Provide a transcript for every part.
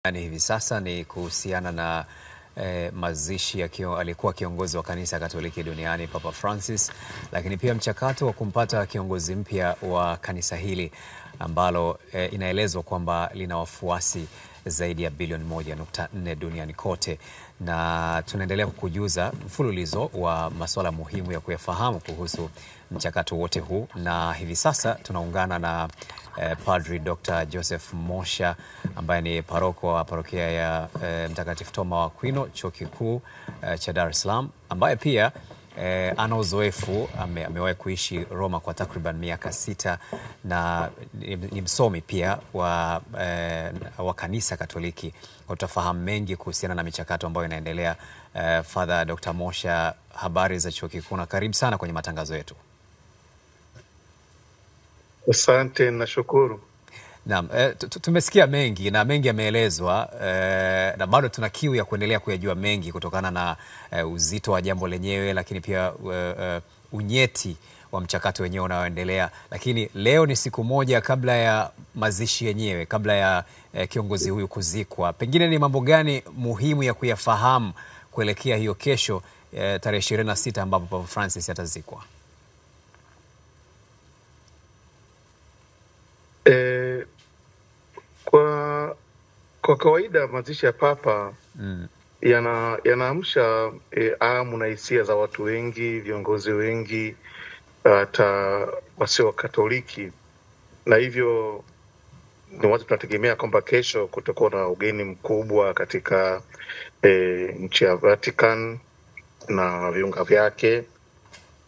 Yani hivi sasa ni kuhusiana na mazishi ya alikuwa kiongozi wa kanisa Katoliki duniani Papa Francis, lakini pia mchakato wa kumpata kiongozi mpya wa kanisa hili ambalo inaelezwa kwamba lina wafuasi zaidi ya bilioni 1.4 duniani kote, na tunaendelea kukujuza mfululizo wa masuala muhimu ya kuyafahamu kuhusu mchakato wote huu, na hivi sasa tunaungana na Padri Dr. Joseph Mosha ambaye ni paroko wa parokia ya Mtakatifu Toma wa Aquino, chuo kikuu cha Dar es Salaam, ambaye pia ana uzoefu, amewahi kuishi Roma kwa takriban miaka 6 na ni msomi pia wa kanisa Katoliki. Utafahamu mengi kuhusiana na michakato ambayo inaendelea. Father Dr. Mosha, habari za chuo kikuu na karibu sana kwenye matangazo yetu. Asante, nashukuru. Naam, tumesikia mengi na mengi yameelezwa, na bado tuna kiu ya kuendelea kuyajua mengi kutokana na uzito wa jambo lenyewe, lakini pia unyeti wa mchakato wenyewe unaoendelea. Lakini leo ni siku moja kabla ya mazishi yenyewe, kabla ya kiongozi huyu kuzikwa. Pengine ni mambo gani muhimu ya kuyafahamu kuelekea hiyo kesho, tarehe 26 ambapo Papa Francis atazikwa? Kwa kawaida mazishi ya Papa yanaamsha amu na hisia za watu wengi, viongozi wengi, hata wasio wa Katoliki, na hivyo ni watu tunategemea kwamba kesho kutakuwa na ugeni mkubwa katika nchi ya Vatican na viunga vyake,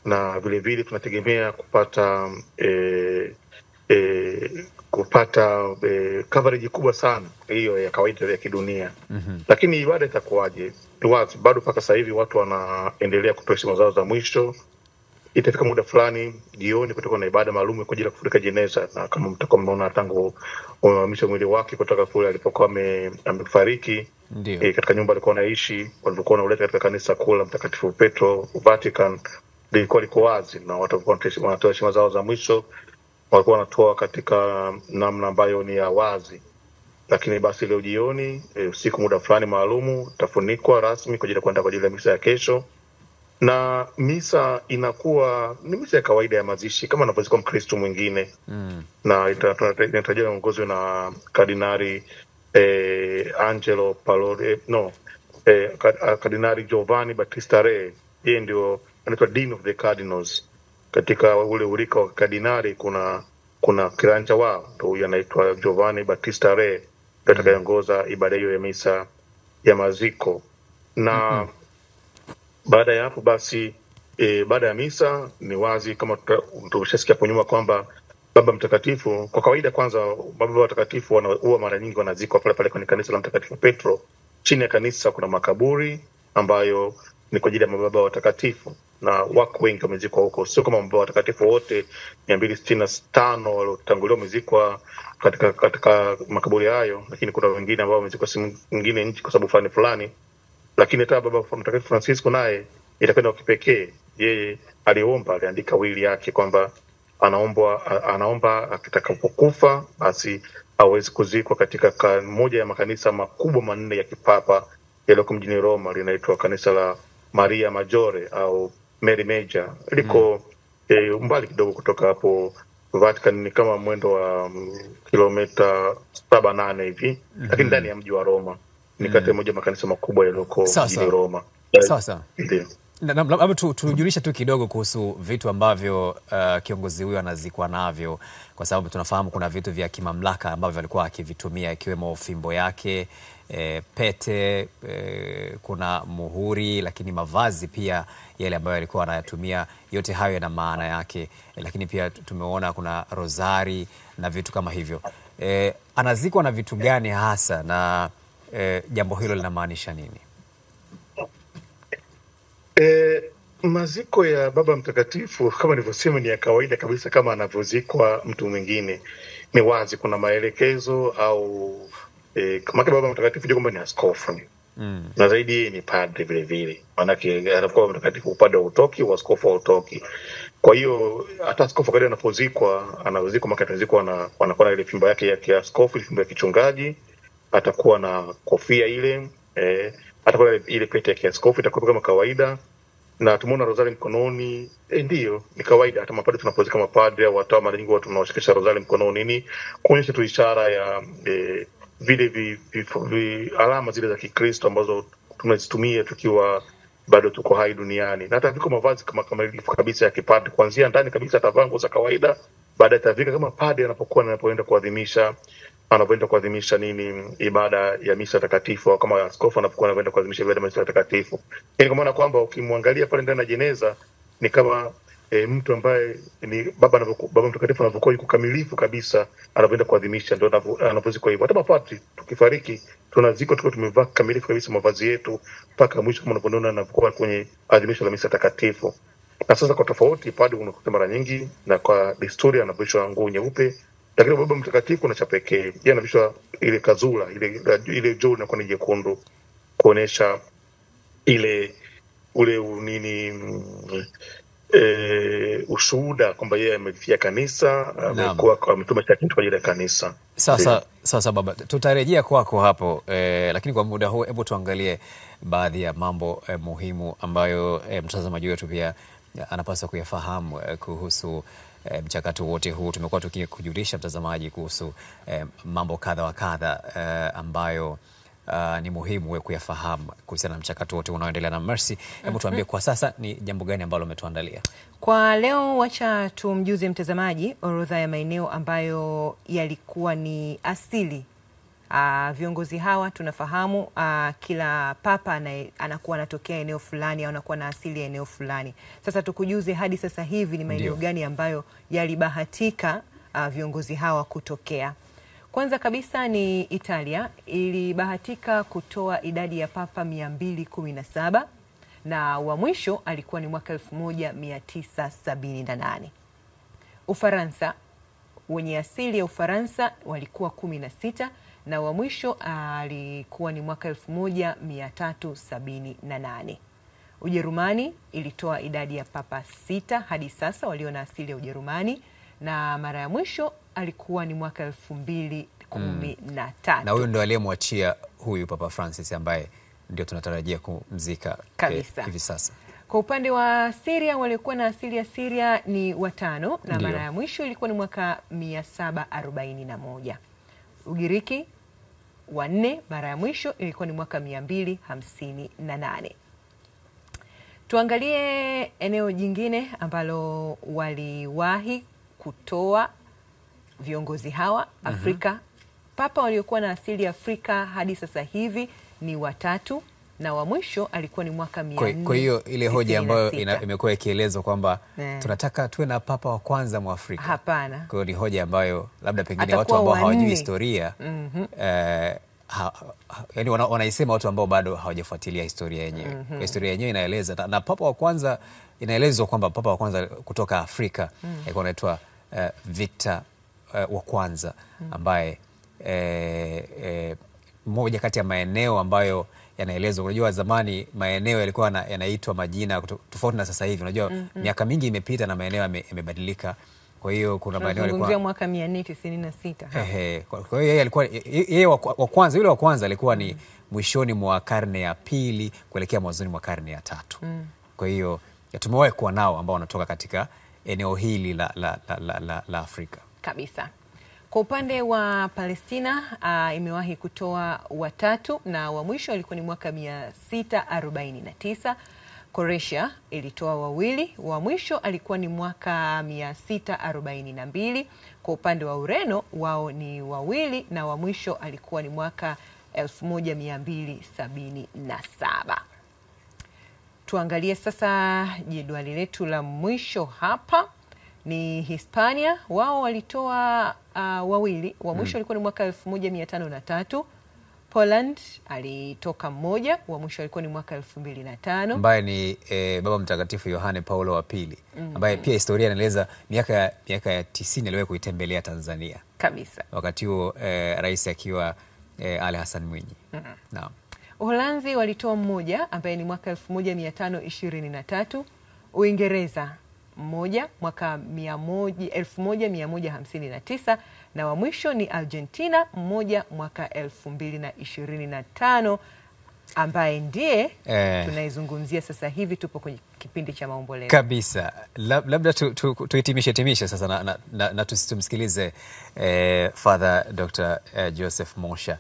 na vilevile tunategemea kupata coverage kubwa sana hiyo ya kawaida ya kidunia. Lakini ibada itakuwaje? Wazi bado mpaka sasa hivi watu wanaendelea kutoa heshima zao za mwisho. Itafika muda fulani jioni kutakuwa na ibada maalum kwa ajili ya kufurika jeneza, na kama mtakuwa mnaona tangu uhamisho mwili wake kutoka kule alipokuwa amefariki katika nyumba alikuwa anaishi, walikuwa wanauleta katika kanisa kuu la Mtakatifu Petro Vatican, lilikuwa liko wazi na watu walikuwa wanatoa heshima zao za mwisho, walikuwa wanatoa katika namna ambayo ni ya wazi. Lakini basi leo jioni, usiku muda fulani maalumu, tafunikwa rasmi kwa ajili ya kwenda kwa ajili ya misa ya kesho. Na misa inakuwa ni misa ya kawaida ya mazishi kama anavyozikwa Mkristo mwingine. Na inatarajiwa ongozwe na Kardinali Angelo Parolin, Kardinali Giovanni Battista Re. Yeye ndio anaitwa Dean of the Cardinals. Katika ule urika wa kardinali kuna kiranja wao, ndio huyu anaitwa Giovanni Battista Re, atakayeongoza ibada hiyo ya misa ya maziko. Na baada ya hapo basi baada ya misa ni wazi kama tumeshasikia hapo nyuma kwamba Baba Mtakatifu, kwa kawaida kwanza Baba Watakatifu huwa mara nyingi wanazikwa pale pale kwenye kanisa la Mtakatifu Petro. Chini ya kanisa kuna makaburi ambayo ni kwa ajili ya mababa watakatifu, na wako wengi wamezikwa huko. Sio kama mababa watakatifu wote 265 waliotangulia wamezikwa katika makaburi hayo, lakini kuna wengine ambao wamezikwa sehemu nyingine nchi kwa sababu fulani. Lakini hata Baba Mtakatifu Francisco naye itakwenda kipekee. Yeye aliandika wili yake kwamba anaomba atakapokufa basi aweze kuzikwa katika moja ya makanisa makubwa manne ya kipapa yaliyoko mjini Roma, linaitwa kanisa la Maria Maggiore au Mary Major. Liko umbali kidogo kutoka hapo Vatican, ni kama mwendo wa kilomita 7-8 hivi, lakini ndani ya mji wa Roma. Ni kati ya moja makanisa makubwa yaliyoko mjini Roma. Sasa labda tujulishe tu kidogo kuhusu vitu ambavyo kiongozi huyo anazikwa navyo, kwa sababu tunafahamu kuna vitu vya kimamlaka ambavyo alikuwa akivitumia, ikiwemo fimbo yake, pete, kuna muhuri, lakini mavazi pia yale ambayo alikuwa anayatumia. Yote hayo yana maana yake, lakini pia tumeona kuna rozari na vitu kama hivyo. Anazikwa na vitu gani hasa, na jambo hilo linamaanisha nini? Maziko ya Baba Mtakatifu kama nilivyosema ni ya kawaida kabisa kama anavyozikwa mtu mwingine. Ni wazi kuna maelekezo au kama Baba Mtakatifu ndio kwamba ni askofu. Na zaidi ni padre vile vile. Maana anakuwa mtakatifu upande wa utoki, wa askofu wa utoki. Kwa hiyo hata askofu kadri anapozikwa, anazikwa anakuwa na ile fimbo yake ya kiaskofu, fimbo ya kichungaji, atakuwa na kofia ile, atakuwa ile pete ya kiaskofu itakuwa kama kawaida, na tumeona rosari mkononi. Ndio ni kawaida, hata mapadri tunapozika mapadri au watawa mara nyingi watu tunawashikisha rosari mkononi, ni kuonyesha tu ishara ya vile alama zile za Kikristo ambazo tunazitumia tukiwa bado tuko hai duniani. Na hata viko mavazi kama kabisa ya kipadri, kuanzia ndani kabisa atavaa nguo za kawaida, baadaye atavika kama padri anapoenda kuadhimisha nini, ibada ya misa takatifu, au kama askofu anapoenda kuadhimisha ibada ya misa takatifu. Yaani kwa maana kwamba ukimwangalia pale ndani ya jeneza ni kama mtu ambaye ni baba mtakatifu anapokuwa yuko kamilifu kabisa anapoenda kuadhimisha, ndio anapozikwa hivyo. Hata mapadri tukifariki tunazikwa tukiwa tumevaa kamilifu kabisa mavazi yetu mpaka mwisho, kama unavyoona anapokuwa kwenye adhimisho la misa takatifu. Na sasa kwa tofauti, padri unakuta mara nyingi na kwa desturi anavishwa nguo nyeupe, lakini baba mtakatifu na cha pekee yeye anavishwa ile kazula, ile joho inakuwa ni jekundu, kuonesha ule ushuhuda kwamba yeye amefia kanisa, amekuwa ametuma kitu kwa ajili ya kanisa. Sasa baba, tutarejea kwako hapo, lakini kwa muda huu hebu tuangalie baadhi ya mambo muhimu ambayo mtazamaji wetu pia anapaswa kuyafahamu kuhusu mchakato wote huu. Tumekuwa tukikujulisha mtazamaji kuhusu mambo kadha wa kadha ambayo ni muhimu kuyafahamu kuhusiana na mchakato wote unaoendelea. Na Mercy, hebu tuambie kwa sasa ni jambo gani ambalo umetuandalia kwa leo? Wacha tumjuze mtazamaji orodha ya maeneo ambayo yalikuwa ni asili. Viongozi hawa tunafahamu kila papa anakuwa anatokea eneo fulani au anakuwa na asili ya eneo fulani. Sasa tukujuze hadi sasa hivi ni maeneo gani ambayo yalibahatika viongozi hawa kutokea. Kwanza kabisa ni Italia, ilibahatika kutoa idadi ya papa 217 na wa mwisho alikuwa ni mwaka 1978. Ufaransa, wenye asili ya Ufaransa walikuwa 16 na wa mwisho alikuwa ni mwaka 1378. Ujerumani ilitoa idadi ya papa 6 hadi sasa walio na asili ya Ujerumani, na mara ya mwisho alikuwa ni mwaka 2013. Na huyu ndio aliyemwachia huyu Papa Francis ambaye ndio tunatarajia kumzika hivi sasa. Kwa upande wa Syria, waliokuwa na asili ya Syria ni 5 na mara ya mwisho ilikuwa ni mwaka 741. Ugiriki 4, mara ya mwisho ilikuwa ni mwaka 258. Tuangalie eneo jingine ambalo waliwahi kutoa viongozi hawa Afrika. Papa waliokuwa na asili ya Afrika hadi sasa hivi ni 3 na wa mwisho alikuwa ni mwaka 400. Kwa hiyo ile hoja ambayo imekuwa ikielezwa kwamba tunataka tuwe na papa wa kwanza Mwafrika. Hapana. Kwa hiyo ni hoja ambayo labda pengine watu ambao hawajui historia yani wanaisema watu ambao bado hawajafuatilia historia yenyewe. Historia yenyewe inaeleza, na papa wa kwanza inaelezwa kwamba papa wa kwanza kutoka Afrika alikuwa anaitwa Victor wa kwanza, ambaye moja kati ya maeneo ambayo yanaelezwa, unajua zamani maeneo yalikuwa yanaitwa majina tofauti na sasa hivi. Unajua miaka mingi imepita na maeneo yamebadilika. Kwa hiyo kuna maeneo yalikuwa mwaka 496. Kwa hiyo yeye alikuwa wa kwanza, yule wa kwanza alikuwa ni mwishoni mwa karne ya 2 kuelekea mwanzoni mwa karne ya 3. Kwa hiyo tumewahi kuwa nao ambao wanatoka katika eneo hili la Afrika kabisa. Kwa upande wa Palestina imewahi kutoa 3 na wa mwisho alikuwa ni mwaka 649. Croatia ilitoa 2, wa mwisho alikuwa ni mwaka 642. Kwa upande wa Ureno wao ni 2 na wa mwisho alikuwa ni mwaka 1277. Tuangalie sasa jedwali letu la mwisho hapa. Ni Hispania, wao walitoa 2, wa mwisho alikuwa ni mwaka 1503. Poland alitoka 1, wa mwisho alikuwa ni mwaka 2005, ambaye ni Baba Mtakatifu Yohane Paulo wa pili, ambaye pia historia inaeleza miaka ya 90 aliwahi kuitembelea Tanzania kabisa, wakati huo rais akiwa Ali Hassan Mwinyi. Naam. Uholanzi walitoa 1 ambaye ni mwaka 1523. Uingereza mmoja mwaka 1159 na wa mwisho ni Argentina mmoja mwaka 2025 ambaye ndiye tunaizungumzia sasa hivi. Tupo kwenye kipindi cha maombolezo kabisa. Labda tuhitimishe sasa na tumsikilize Father Dr. Joseph Mosha.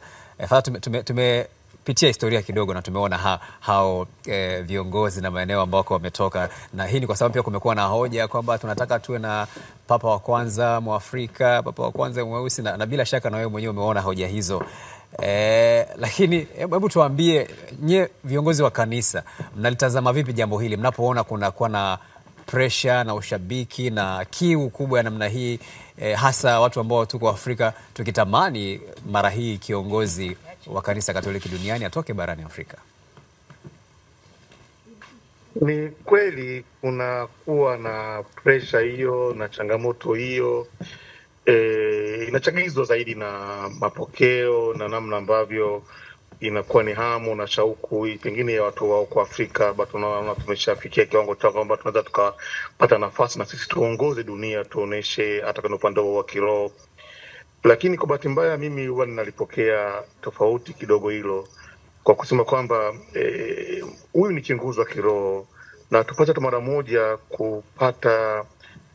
Father, tumepitia historia kidogo na tumeona hao viongozi na maeneo ambako wametoka, na hii ni kwa sababu pia kumekuwa na hoja kwamba tunataka tuwe na papa wa kwanza Mwafrika, papa wa kwanza mweusi, na bila shaka na wewe mwenyewe umeona hoja hizo. Lakini hebu tuambie, nye viongozi wa kanisa mnalitazama vipi jambo hili mnapoona kunakuwa na pressure na ushabiki na kiu kubwa ya namna hii, hasa watu ambao tuko Afrika tukitamani mara hii kiongozi wa kanisa Katoliki duniani atoke barani Afrika? Ni kweli kunakuwa na pressure hiyo na changamoto hiyo. Inachagizwa zaidi na mapokeo na namna ambavyo inakuwa ni hamu na shauku pengine ya watu wao kwa Afrika. Tunaona tumeshafikia kiwango cha kwamba tunaweza tukapata nafasi na sisi tuongoze dunia, tuoneshe hata kwenye upande wa kiroho. Lakini kwa bahati mbaya mimi huwa ninalipokea tofauti kidogo hilo, kwa kusema kwamba huyu ni kiongozi wa kiroho na tupata tu mara moja kupata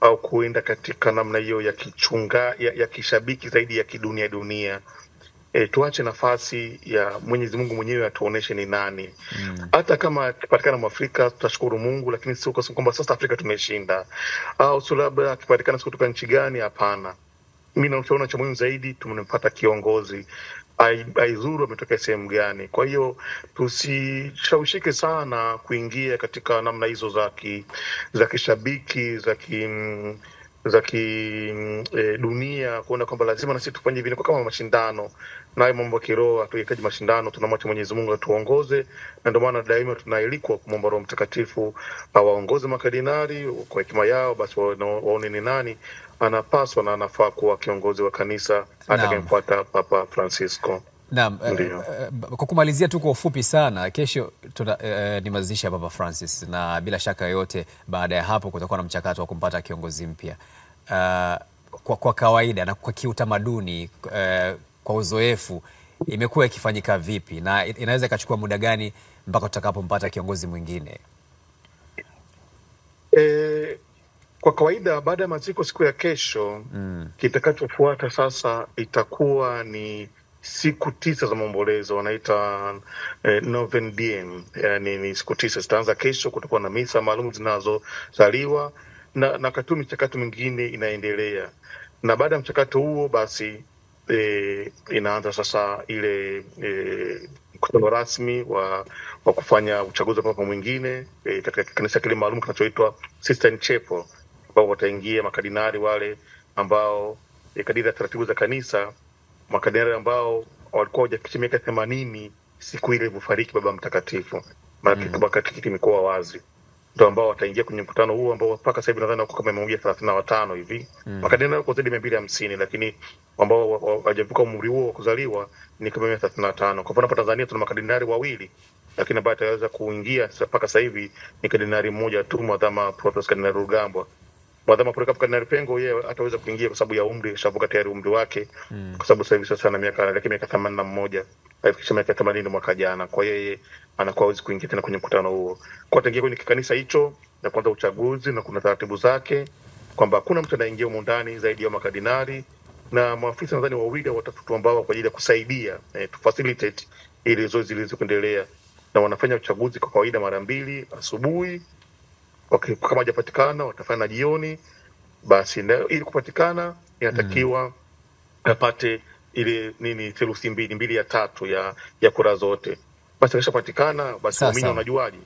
au kuenda katika namna hiyo ya kichunga ya kishabiki zaidi ya kidunia. Tuache nafasi ya Mwenyezi Mungu mwenyewe atuoneshe ni nani. Hata kama kipatikana Mwafrika tutashukuru Mungu, lakini sio kwa kwamba sasa Afrika tumeshinda, au sio labda kipatikana siku kutoka nchi gani. Hapana, mimi naona cha muhimu zaidi tumempata kiongozi, aizuru ametokea sehemu gani. Kwa hiyo tusishawishike sana kuingia katika namna hizo za kishabiki za dunia, kuona kwamba lazima na sisi tufanye vile kama mashindano. Na mambo kiroho hatuhitaji mashindano, tunamwacha Mwenyezi Mungu atuongoze, na ndio maana daima tunailikwa kumwomba Roho Mtakatifu awaongoze makardinali kwa hekima yao, basi waone ni nani anapaswa na anafaa kuwa kiongozi wa kanisa atakayemfuata Papa Francisco. Naam, kwa kumalizia tu kwa ufupi sana, kesho ni mazishi ya Papa Francis, na bila shaka yote baada ya hapo kutakuwa na mchakato wa kumpata kiongozi mpya. Kwa kawaida na kwa kiutamaduni, kwa uzoefu, imekuwa ikifanyika vipi na inaweza ikachukua muda gani mpaka tutakapompata kiongozi mwingine? Kwa kawaida baada ya maziko siku ya kesho, kitakachofuata sasa itakuwa ni siku 9 za maombolezo, wanaita Novena Diem. Yani ni siku 9 zitaanza kesho, kutakuwa na misa maalum zinazozaliwa na katumi mchakato mwingine inaendelea. Na baada ya mchakato huo basi inaanza sasa ile mkutano rasmi wa kufanya uchaguzi wa papa mwingine katika kanisa kile maalum kinachoitwa Sistine Chapel, ambao wataingia makardinali wale ambao kadiri ya taratibu za kanisa, makardinali ambao walikuwa hawajafikisha miaka 80 siku ile ilipofariki Baba Mtakatifu, maana kitabu kimekuwa wazi, ndio ambao wataingia kwenye mkutano huo ambao mpaka sasa hivi nadhani wako kama 135 hivi. Makardinali wako zaidi ya 250, lakini ambao hawajavuka umri huo wa kuzaliwa ni kama 135. Kwa mfano hapa Tanzania tuna makardinali 2, lakini ambaye ataweza kuingia mpaka sasa hivi ni kardinali mmoja tu, Mwadhama Protas Kardinali Rugambwa. Mwadhama Protas Kardinali Pengo yeye ataweza kuingia kwa sababu ya umri, shavuka tayari umri wake, kwa sababu sasa hivi sasa ana miaka 81, haifikisha miaka 80 mwaka jana. Kwa yeye anakuwa hawezi kuingia tena kwenye mkutano huo. Kwa ataingia kwenye kanisa hicho na kuanza uchaguzi, na kuna taratibu zake kwamba hakuna mtu anaingia humo ndani zaidi ya makardinali na maafisa nadhani 2 au 3 ambao kwa ajili ya kusaidia to facilitate ili zoezi liweze kuendelea. Na wanafanya uchaguzi kwa kawaida mara 2 asubuhi. Kama hajapatikana watafanya jioni. Basi ili kupatikana inatakiwa apate ile theluthi 2 ya 3 ya kura zote. Basi kishapatikana, basi waamini wanajuaje?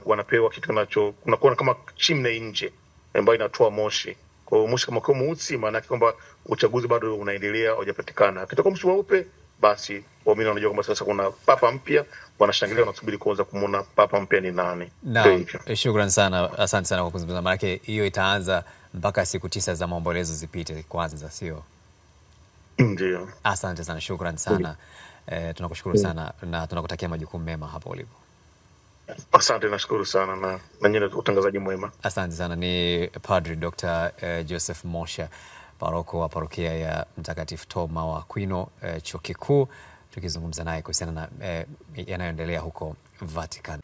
Wanapewa kitu kunakuwa kama chimney nje ambayo inatoa moshi. Kwa hiyo moshi kama kwa mweusi, maana yake kwamba uchaguzi bado unaendelea, haujapatiana. Akitoka moshi mweupe, basi waamini wanajua kwamba sasa kuna papa mpya, wanashangilia, wanasubiri kuanza kumuona papa mpya ni nani. Naam, shukrani sana, asante sana kwa kuzungumza. Maana yake hiyo itaanza mpaka siku 9 za maombolezo zipite kwanza, sio? Ndio. Asante sana, shukrani sana. Tunakushukuru sana na tunakutakia majukumu mema hapo ulipo. Asante, nashukuru sana na nyinyi utangazaji mwema. Asante sana. Ni Padri Dr. Joseph Mosha, paroko wa parokia ya Mtakatifu Toma wa Aquino Chuo Kikuu, tukizungumza naye kuhusiana na yanayoendelea huko Vatican.